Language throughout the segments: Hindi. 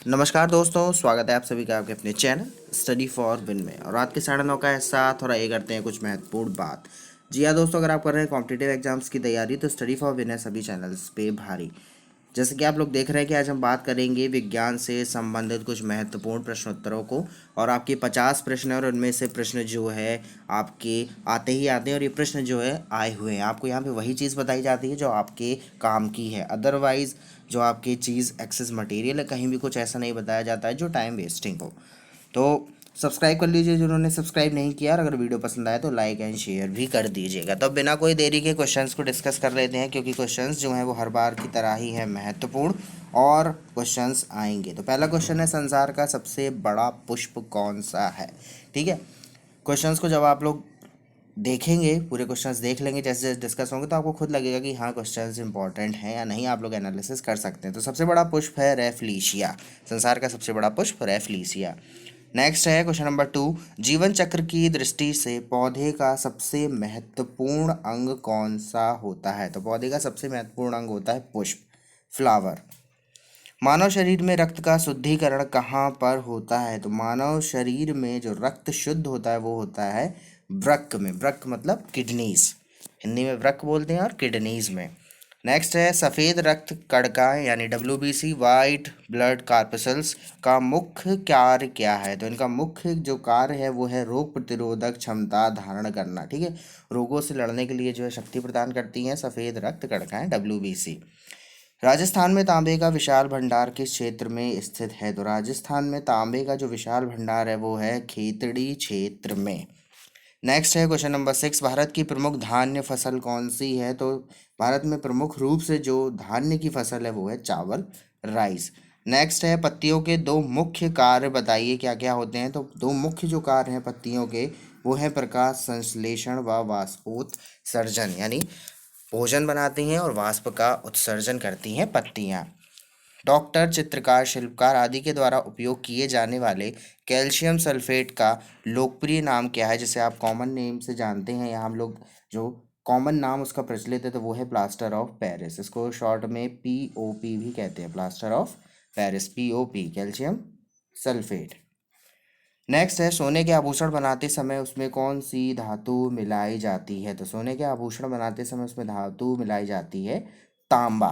नमस्कार दोस्तों, स्वागत है आप सभी का आपके अपने चैनल स्टडी फॉर विन में। और रात के 9:30 का हिस्सा थोड़ा ये करते हैं कुछ महत्वपूर्ण बात। जी हाँ दोस्तों, अगर आप कर रहे हैं कॉम्पिटिटिव एग्जाम्स की तैयारी तो स्टडी फॉर विन है सभी चैनल्स पे भारी। जैसे कि आप लोग देख रहे हैं कि आज हम बात करेंगे विज्ञान से संबंधित कुछ महत्वपूर्ण प्रश्नोत्तरों को। और आपके 50 प्रश्न हैं और उनमें से प्रश्न जो है आपके आते ही आते हैं, और ये प्रश्न जो है आए हुए हैं। आपको यहाँ पे वही चीज़ बताई जाती है जो आपके काम की है। अदरवाइज जो आपकी चीज़ एक्सेस मटेरियल है, कहीं भी कुछ ऐसा नहीं बताया जाता है जो टाइम वेस्टिंग हो। तो सब्सक्राइब कर लीजिए जिन्होंने सब्सक्राइब नहीं किया, और अगर वीडियो पसंद आए तो लाइक एंड शेयर भी कर दीजिएगा। तो अब बिना कोई देरी के क्वेश्चंस को डिस्कस कर लेते हैं, क्योंकि क्वेश्चंस जो हैं वो हर बार की तरह ही है महत्वपूर्ण और क्वेश्चंस आएंगे। तो पहला क्वेश्चन है, संसार का सबसे बड़ा पुष्प कौन सा है। ठीक है, क्वेश्चंस को जब आप लोग देखेंगे, पूरे क्वेश्चंस देख लेंगे जैसे जैसे डिस्कस होंगे, तो आपको खुद लगेगा कि हाँ क्वेश्चंस इंपॉर्टेंट हैं या नहीं। आप लोग एनालिसिस कर सकते हैं। तो सबसे बड़ा पुष्प है रेफलीशिया। संसार का सबसे बड़ा पुष्प रेफलीशिया। नेक्स्ट है क्वेश्चन नंबर 2, जीवन चक्र की दृष्टि से पौधे का सबसे महत्वपूर्ण अंग कौन सा होता है। तो पौधे का सबसे महत्वपूर्ण अंग होता है पुष्प, फ्लावर। मानव शरीर में रक्त का शुद्धिकरण कहाँ पर होता है। तो मानव शरीर में जो रक्त शुद्ध होता है वो होता है वृक्क में। वृक्क मतलब किडनीज, हिंदी में वृक्क बोलते हैं, और किडनीज में। नेक्स्ट है, सफ़ेद रक्त कणिकाएं यानी WBC, वाइट ब्लड कार्पसल्स का मुख्य कार्य क्या है। तो इनका मुख्य जो कार्य है वो है रोग प्रतिरोधक क्षमता धारण करना। ठीक है, रोगों से लड़ने के लिए जो है शक्ति प्रदान करती हैं सफ़ेद रक्त कणिकाएं WBC। राजस्थान में तांबे का विशाल भंडार किस क्षेत्र में स्थित है। तो राजस्थान में तांबे का जो विशाल भंडार है वो है खेतड़ी क्षेत्र में। नेक्स्ट है क्वेश्चन नंबर 6, भारत की प्रमुख धान्य फसल कौन सी है। तो भारत में प्रमुख रूप से जो धान्य की फसल है वो है चावल, राइस। नेक्स्ट है, पत्तियों के दो मुख्य कार्य बताइए क्या क्या होते हैं। तो दो मुख्य जो कार्य हैं पत्तियों के वो है प्रकाश संश्लेषण व वाष्पोत्सर्जन, यानी भोजन बनाती हैं और वाष्प का उत्सर्जन करती हैं पत्तियाँ। डॉक्टर, चित्रकार, शिल्पकार आदि के द्वारा उपयोग किए जाने वाले कैल्शियम सल्फेट का लोकप्रिय नाम क्या है, जिसे आप कॉमन नेम से जानते हैं, या हम लोग जो कॉमन नाम उसका प्रचलित है तो वो है प्लास्टर ऑफ पेरिस। इसको शॉर्ट में POP भी कहते हैं, plaster of Paris, POP, calcium sulphate. Next है, सोने के आभूषण बनाते समय उसमें कौन सी धातु मिलाई जाती है। तो सोने के आभूषण बनाते समय उसमें धातु मिलाई जाती है तांबा।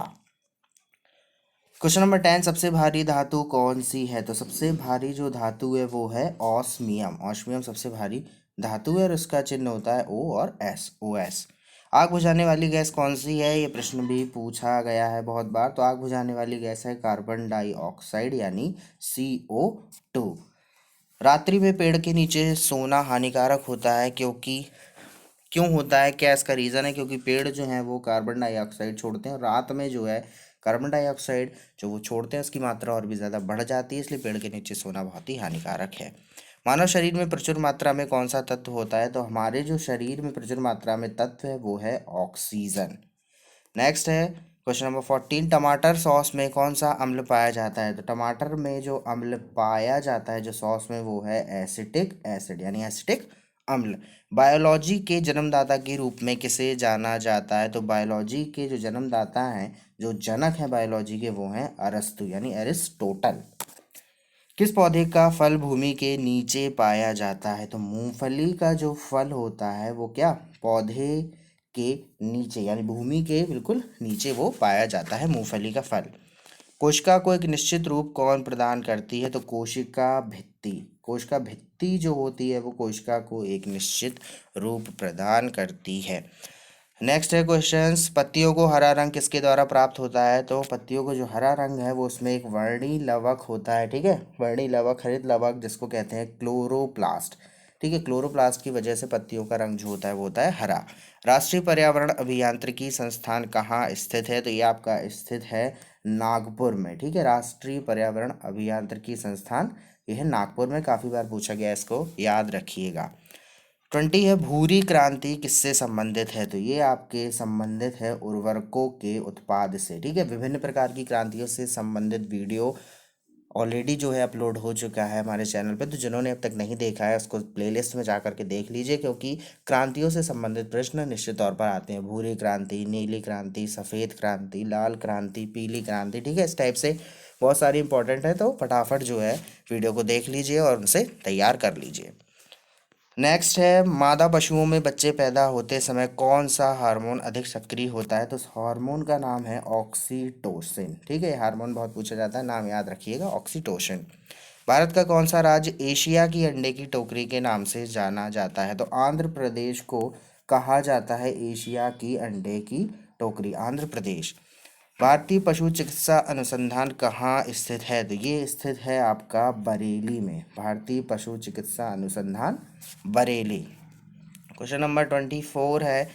क्वेश्चन नंबर 10, सबसे भारी धातु कौन सी है। तो सबसे भारी जो धातु है वो है ऑस्मियम। ऑस्मियम सबसे भारी धातु है और उसका चिन्ह होता है O और S, OS। आग बुझाने वाली गैस कौन सी है, ये प्रश्न भी पूछा गया है बहुत बार। तो आग बुझाने वाली गैस है कार्बन डाइऑक्साइड यानी CO2। रात्रि में पेड़ के नीचे सोना हानिकारक होता है, क्यों होता है, क्या इसका रीज़न है। क्योंकि पेड़ जो हैं वो कार्बन डाइऑक्साइड छोड़ते हैं, और रात में जो है कार्बन डाइऑक्साइड जो वो छोड़ते हैं उसकी मात्रा और भी ज़्यादा बढ़ जाती है, इसलिए पेड़ के नीचे सोना बहुत ही हानिकारक है। मानव शरीर में प्रचुर मात्रा में कौन सा तत्व होता है। तो हमारे जो शरीर में प्रचुर मात्रा में तत्व है वो है ऑक्सीजन। नेक्स्ट है क्वेश्चन नंबर 14, टमाटर सॉस में कौन सा अम्ल पाया जाता है। तो टमाटर में जो अम्ल पाया जाता है जो सॉस में वो है एसिटिक एसिड यानी एसिटिक अम्ल। बायोलॉजी के जन्मदाता के रूप में किसे जाना जाता है। तो बायोलॉजी के जो जन्मदाता हैं, जो जनक हैं बायोलॉजी के, वो हैं अरस्तु यानी एरिस्टोटल। किस पौधे का फल भूमि के नीचे पाया जाता है। तो मूंगफली का जो फल होता है वो क्या, पौधे के नीचे यानी भूमि के बिल्कुल नीचे वो पाया जाता है मूंगफली का फल। कोशिका को एक निश्चित रूप कौन प्रदान करती है। तो कोशिका भित्ति, कोशिका भित्ति जो होती है वो कोशिका को एक निश्चित रूप प्रदान करती है। नेक्स्ट है क्वेश्चंस, पत्तियों को हरा रंग किसके द्वारा प्राप्त होता है। तो पत्तियों को जो हरा रंग है वो उसमें एक वर्णी लवक होता है। ठीक है, वर्णी लवक, हरित लवक जिसको कहते हैं क्लोरोप्लास्ट। ठीक है, क्लोरोप्लास्ट की वजह से पत्तियों का रंग जो होता है वो होता है हरा। राष्ट्रीय पर्यावरण अभियांत्रिकी संस्थान कहाँ स्थित है। तो ये आपका स्थित है नागपुर में। ठीक है, राष्ट्रीय पर्यावरण अभियांत्रिकी संस्थान ये है नागपुर में। काफ़ी बार पूछा गया, इसको याद रखिएगा। 20 है, भूरी क्रांति किससे संबंधित है। तो ये आपके संबंधित है उर्वरकों के उत्पाद से। ठीक है, विभिन्न प्रकार की क्रांतियों से संबंधित वीडियो ऑलरेडी जो है अपलोड हो चुका है हमारे चैनल पे। तो जिन्होंने अब तक नहीं देखा है उसको प्लेलिस्ट में जा करके देख लीजिए, क्योंकि क्रांतियों से संबंधित प्रश्न निश्चित तौर पर आते हैं। भूरी क्रांति, नीली क्रांति, सफ़ेद क्रांति, लाल क्रांति, पीली क्रांति। ठीक है, इस टाइप से बहुत सारी इंपॉर्टेंट है, तो फटाफट जो है वीडियो को देख लीजिए और उनसे तैयार कर लीजिए। नेक्स्ट है, मादा पशुओं में बच्चे पैदा होते समय कौन सा हार्मोन अधिक सक्रिय होता है? तो उस हार्मोन का नाम है ऑक्सीटोसिन। ठीक है, हार्मोन बहुत पूछा जाता है, नाम याद रखिएगा, ऑक्सीटोसिन। भारत का कौन सा राज्य एशिया की अंडे की टोकरी के नाम से जाना जाता है? तो आंध्र प्रदेश को कहा जाता है एशिया की अंडे की टोकरी, आंध्र प्रदेश। भारतीय पशु चिकित्सा अनुसंधान कहाँ स्थित है? तो ये स्थित है आपका बरेली में, भारतीय पशु चिकित्सा अनुसंधान बरेली। क्वेश्चन नंबर 24 है,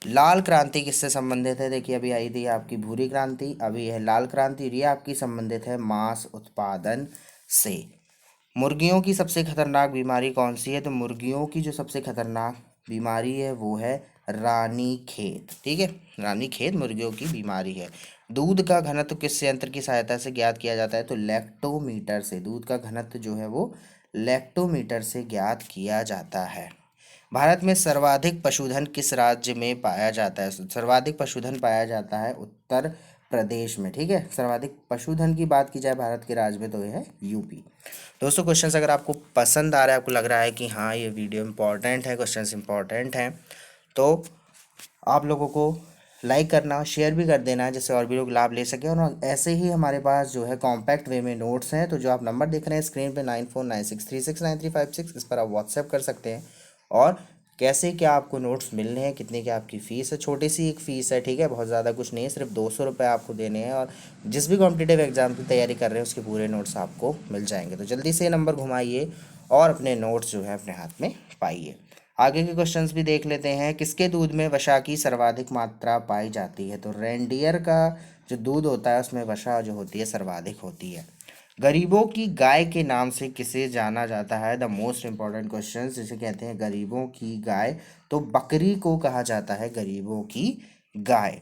लाल क्रांति किससे संबंधित है? देखिए अभी आई थी आपकी भूरी क्रांति, अभी यह लाल क्रांति, और ये आपकी संबंधित है मांस उत्पादन से। मुर्गियों की सबसे खतरनाक बीमारी कौन सी है? तो मुर्गियों की जो सबसे खतरनाक बीमारी है वो है रानीखेत। ठीक है, रानीखेत मुर्गियों की बीमारी है। दूध का घनत्व किस यंत्र की सहायता से ज्ञात किया जाता है? तो लैक्टोमीटर से। दूध का घनत्व जो है वो लैक्टोमीटर से ज्ञात किया जाता है। भारत में सर्वाधिक पशुधन किस राज्य में पाया जाता है? सर्वाधिक पशुधन पाया जाता है उत्तर प्रदेश में। ठीक है, सर्वाधिक पशुधन की बात की जाए भारत के राज्य में तो यह है यूपी। दोस्तों क्वेश्चंस अगर आपको पसंद आ रहा है, आपको लग रहा है कि हाँ ये वीडियो इंपॉर्टेंट है, क्वेश्चंस इंपॉर्टेंट हैं, तो आप लोगों को लाइक करना, शेयर भी कर देना है, जिससे और भी लोग लाभ ले सकें। और ऐसे ही हमारे पास जो है कॉम्पैक्ट वे में नोट्स हैं, तो जो आप नंबर देख रहे हैं स्क्रीन पे 9496369356, इस पर आप व्हाट्सएप कर सकते हैं। और कैसे क्या आपको नोट्स मिलने हैं, कितने की आपकी फ़ीस है, छोटी सी एक फ़ीस है। ठीक है, बहुत ज़्यादा कुछ नहीं है, सिर्फ 200 रुपये आपको देने हैं, और जिस भी कॉम्पिटिटिव एग्जाम की तैयारी कर रहे हैं उसके पूरे नोट्स आपको मिल जाएंगे। तो जल्दी से नंबर घुमाइए और अपने नोट्स जो है अपने हाथ में पाइए। आगे के क्वेश्चंस भी देख लेते हैं। किसके दूध में वसा की सर्वाधिक मात्रा पाई जाती है? तो रेंडियर का जो दूध होता है उसमें वसा जो होती है सर्वाधिक होती है। गरीबों की गाय के नाम से किसे जाना जाता है? द मोस्ट इंपॉर्टेंट क्वेश्चन, जिसे कहते हैं गरीबों की गाय, तो बकरी को कहा जाता है गरीबों की गाय।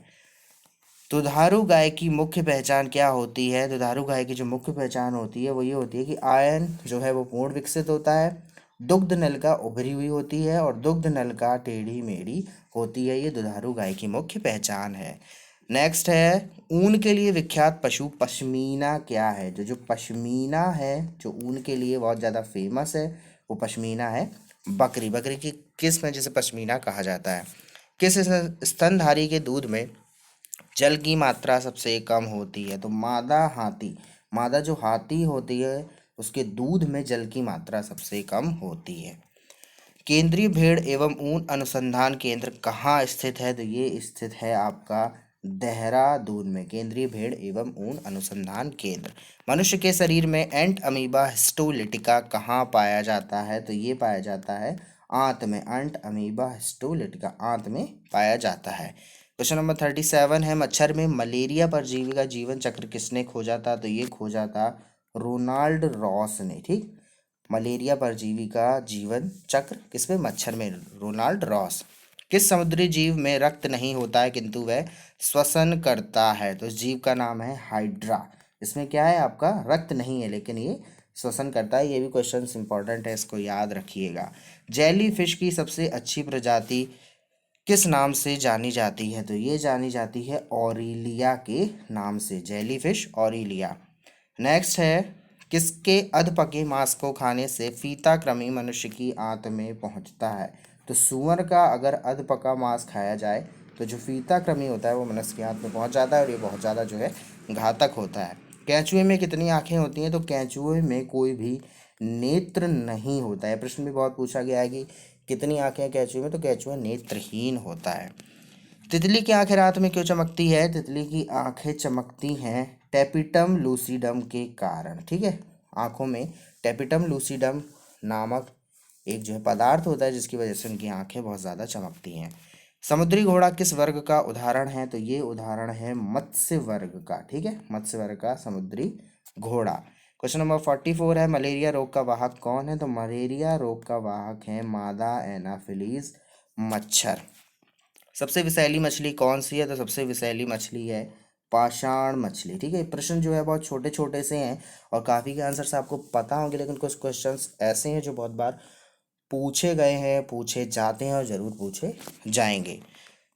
दुधारू गाय की मुख्य पहचान क्या होती है? दुधारू गाय की जो मुख्य पहचान होती है वो ये होती है कि आयन जो है वो पूर्ण विकसित होता है, दुग्ध नलिका उभरी हुई होती है, और दुग्ध नलिका टेढ़ी मेढ़ी होती है। ये दुधारू गाय की मुख्य पहचान है। नेक्स्ट है, ऊन के लिए विख्यात पशु पश्मीना क्या है? जो जो पश्मीना है, जो ऊन के लिए बहुत ज़्यादा फेमस है, वो पश्मीना है बकरी। बकरी की किस्म है जिसे पश्मीना कहा जाता है। किस स्तनधारी के दूध में जल की मात्रा सबसे कम होती है? तो मादा हाथी, मादा जो हाथी होती है उसके दूध में जल की मात्रा सबसे कम होती है। केंद्रीय भेड़ एवं ऊन अनुसंधान केंद्र कहाँ स्थित है? तो ये स्थित है आपका देहरादून में, केंद्रीय भेड़ एवं ऊन अनुसंधान केंद्र। मनुष्य के शरीर में एंट अमीबा हिस्टोलिटिका कहाँ पाया जाता है? तो ये पाया जाता है आंत में, एंट अमीबा हिस्टोलिटिका आंत में पाया जाता है। क्वेश्चन नंबर 37 है, मच्छर में मलेरिया परजीवी का जीवन चक्र किसने खोजा था? तो ये खोजा था रोनाल्ड रॉस ने। ठीक, मलेरिया परजीवी का जीवन चक्र किसमें? मच्छर में, रोनाल्ड रॉस। किस समुद्री जीव में रक्त नहीं होता है किंतु वह श्वसन करता है? तो इस जीव का नाम है हाइड्रा। इसमें क्या है आपका रक्त नहीं है लेकिन ये श्वसन करता है। ये भी क्वेश्चन इंपॉर्टेंट है, इसको याद रखिएगा। जेली फिश की सबसे अच्छी प्रजाति किस नाम से जानी जाती है? तो ये जानी जाती है ऑरिलिया के नाम से, जेलीफिश ऑरिलिया। नेक्स्ट है, किसके अधपके मांस को खाने से फीता कृमि मनुष्य की आंत में पहुंचता है? तो सूअर का अगर अधपका मांस खाया जाए तो जो फीता कृमि होता है वो मनुष्य की आंत में पहुंच जाता है, और ये बहुत ज़्यादा जो है घातक होता है। कैंचुए में कितनी आंखें होती हैं? तो कैंचुए में कोई भी नेत्र नहीं होता है। प्रश्न भी बहुत पूछा गया है कि कितनी आंखें हैं कैंचुए में? तो कैंचुआ नेत्रहीन होता है। तितली की आंखें रात में क्यों चमकती है? तितली की आंखें चमकती हैं टेपिटम लूसीडम के कारण। ठीक है, आंखों में टेपिटम लूसीडम नामक एक जो है पदार्थ होता है जिसकी वजह से उनकी आंखें बहुत ज़्यादा चमकती हैं। समुद्री घोड़ा किस वर्ग का उदाहरण है? तो ये उदाहरण है मत्स्य वर्ग का। ठीक है, मत्स्य वर्ग का समुद्री घोड़ा। क्वेश्चन नंबर 44 है, मलेरिया रोग का वाहक कौन है? तो मलेरिया रोग का वाहक है मादा एनाफिलीज मच्छर। सबसे विषैली मछली कौन सी है? तो सबसे विषैली मछली है पाषाण मछली। ठीक है, प्रश्न जो है बहुत छोटे छोटे से हैं और काफ़ी के आंसर्स आपको पता होंगे, लेकिन कुछ क्वेश्चंस ऐसे हैं जो बहुत बार पूछे गए हैं, पूछे जाते हैं और ज़रूर पूछे जाएंगे।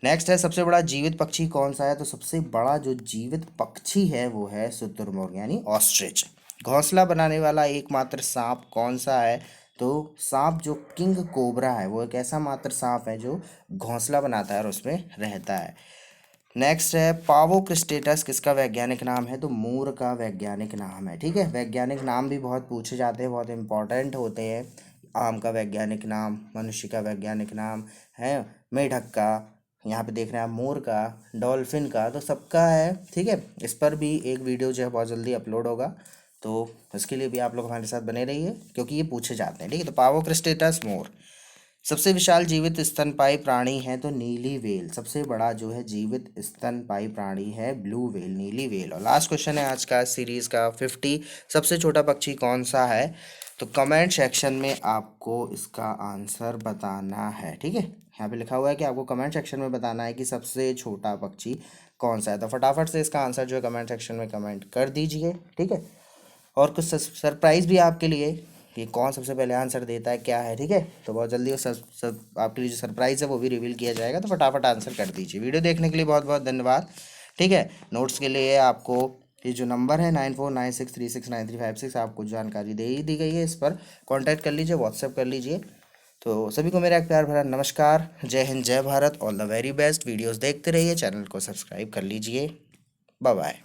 नेक्स्ट है सबसे बड़ा जीवित पक्षी कौन सा है, तो सबसे बड़ा जो जीवित पक्षी है वो है शुतुरमुर्ग यानी ऑस्ट्रिच। घोंसला बनाने वाला एकमात्र सांप कौन सा है, तो सांप जो किंग कोबरा है वो एक ऐसा मात्र सांप है जो घोंसला बनाता है और उसमें रहता है। नेक्स्ट है पावोक्रिस्टेटस किसका वैज्ञानिक नाम है, तो मोर का वैज्ञानिक नाम है। ठीक है, वैज्ञानिक नाम भी बहुत पूछे जाते हैं, बहुत इंपॉर्टेंट होते हैं। आम का वैज्ञानिक नाम, मनुष्य का वैज्ञानिक नाम है, मेढक का, यहाँ पे देख रहे हैं आप मोर का, डॉल्फिन का, तो सबका है। ठीक है, इस पर भी एक वीडियो जो है बहुत जल्दी अपलोड होगा, तो इसके लिए भी आप लोग हमारे साथ बने रहिए क्योंकि ये पूछे जाते हैं। ठीक है, तो पावोक्रिस्टेटस मोर। सबसे विशाल जीवित स्तनपायी प्राणी है, तो नीली व्हेल। सबसे बड़ा जो है जीवित स्तनपायी प्राणी है ब्लू व्हेल, नीली व्हेल। और लास्ट क्वेश्चन है आज का सीरीज का 50, सबसे छोटा पक्षी कौन सा है, तो कमेंट सेक्शन में आपको इसका आंसर बताना है। ठीक है, यहाँ पे लिखा हुआ है कि आपको कमेंट सेक्शन में बताना है कि सबसे छोटा पक्षी कौन सा है, तो फटाफट से इसका आंसर जो है कमेंट सेक्शन में कमेंट कर दीजिए। ठीक है, और कुछ सरप्राइज़ भी आपके लिए कि कौन सबसे पहले आंसर देता है क्या है। ठीक है, तो बहुत जल्दी वो सब आपके लिए जो सरप्राइज़ है वो भी रिवील किया जाएगा, तो फटाफट आंसर कर दीजिए। वीडियो देखने के लिए बहुत बहुत धन्यवाद। ठीक है, नोट्स के लिए आपको ये जो नंबर है 9496369356, आपको जानकारी दे ही दी गई है, इस पर कॉन्टैक्ट कर लीजिए, व्हाट्सएप कर लीजिए। तो सभी को मेरा एक प्यार भरा नमस्कार, जय हिंद, जय Bharat, all the very best. Videos देखते रहिए, चैनल को सब्सक्राइब कर लीजिए। Bye bye.